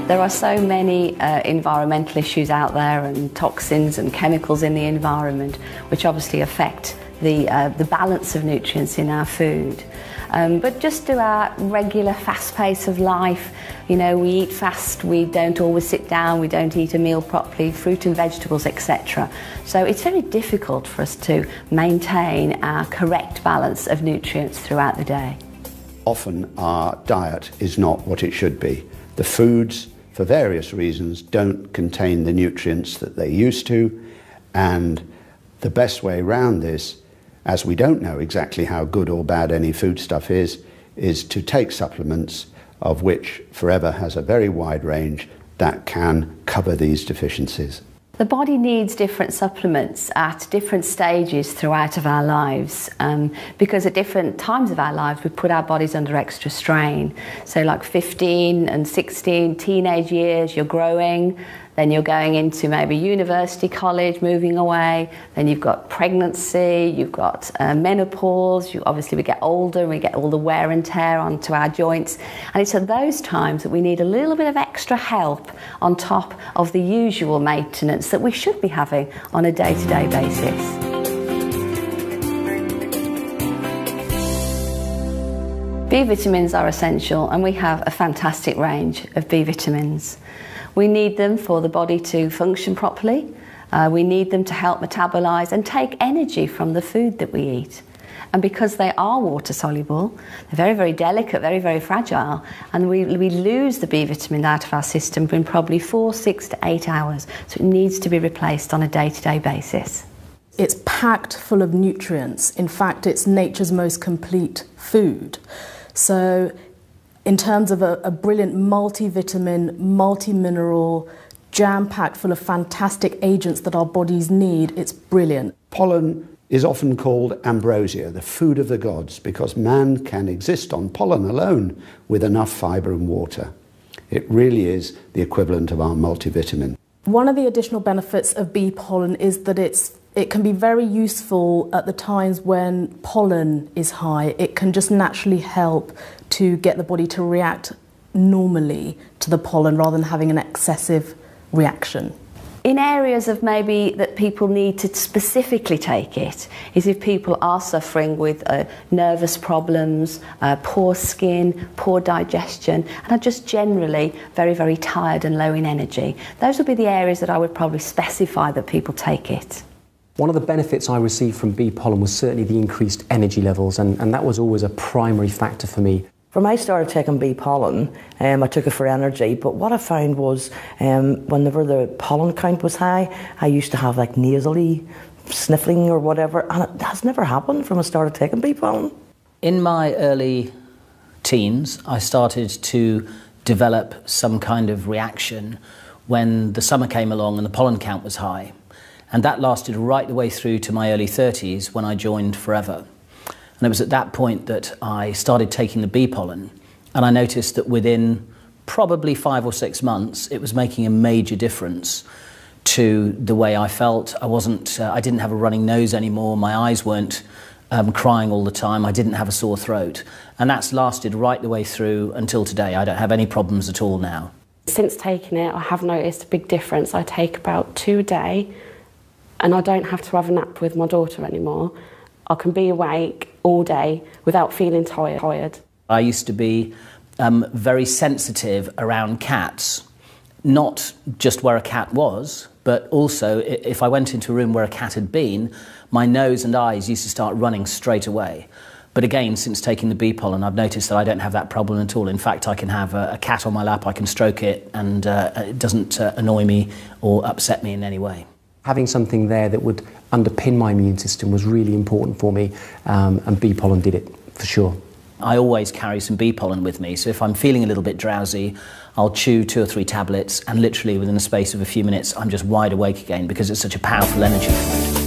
There are so many environmental issues out there, and toxins and chemicals in the environment, which obviously affect the balance of nutrients in our food. But just through our regular fast pace of life, you know, we eat fast, we don't always sit down, we don't eat a meal properly, fruit and vegetables, etc. So it's very difficult for us to maintain our correct balance of nutrients throughout the day. Often our diet is not what it should be. The foods, for various reasons, don't contain the nutrients that they used to, and the best way around this, as we don't know exactly how good or bad any foodstuff is to take supplements, of which Forever has a very wide range that can cover these deficiencies. The body needs different supplements at different stages throughout of our lives, because at different times of our lives we put our bodies under extra strain. So like 15 and 16, teenage years, you're growing, then you're going into maybe university, college, moving away, then you've got pregnancy, you've got menopause, obviously we get older and we get all the wear and tear onto our joints, and it's at those times that we need a little bit of extra help on top of the usual maintenance that we should be having on a day-to-day basis. B vitamins are essential, and we have a fantastic range of B vitamins. We need them for the body to function properly. We need them to help metabolise and take energy from the food that we eat. And because they are water soluble, they're very, very delicate, very, very fragile, and we lose the B vitamin out of our system in probably 4, 6 to 8 hours. So it needs to be replaced on a day-to-day basis. It's packed full of nutrients. In fact, it's nature's most complete food. So in terms of a brilliant multivitamin, multi-mineral, jam-packed full of fantastic agents that our bodies need, it's brilliant. Pollen is often called ambrosia, the food of the gods, because man can exist on pollen alone with enough fibre and water. It really is the equivalent of our multivitamin. One of the additional benefits of bee pollen is that it can be very useful at the times when pollen is high. It can just naturally help to get the body to react normally to the pollen rather than having an excessive reaction. In areas of maybe that people need to specifically take it is if people are suffering with nervous problems, poor skin, poor digestion, and are just generally very, very tired and low in energy. Those would be the areas that I would probably specify that people take it. One of the benefits I received from bee pollen was certainly the increased energy levels, and that was always a primary factor for me. When I started taking bee pollen, I took it for energy, but what I found was whenever the pollen count was high, I used to have like nasally sniffling or whatever, and it has never happened from I started taking bee pollen. In my early teens, I started to develop some kind of reaction when the summer came along and the pollen count was high. And that lasted right the way through to my early 30s when I joined Forever. And it was at that point that I started taking the bee pollen, and I noticed that within probably 5 or 6 months, it was making a major difference to the way I felt. I didn't have a running nose anymore, my eyes weren't crying all the time, I didn't have a sore throat. And that's lasted right the way through until today. I don't have any problems at all now. Since taking it, I have noticed a big difference. I take about 2 a day, and I don't have to have a nap with my daughter anymore. I can be awake all day without feeling tired. I used to be very sensitive around cats, not just where a cat was, but also if I went into a room where a cat had been, my nose and eyes used to start running straight away. But again, since taking the bee pollen, I've noticed that I don't have that problem at all. In fact, I can have a cat on my lap, I can stroke it, and it doesn't annoy me or upset me in any way. Having something there that would underpin my immune system was really important for me, and bee pollen did it, for sure. I always carry some bee pollen with me, so if I'm feeling a little bit drowsy, I'll chew 2 or 3 tablets, and literally within the space of a few minutes, I'm just wide awake again because it's such a powerful energy food.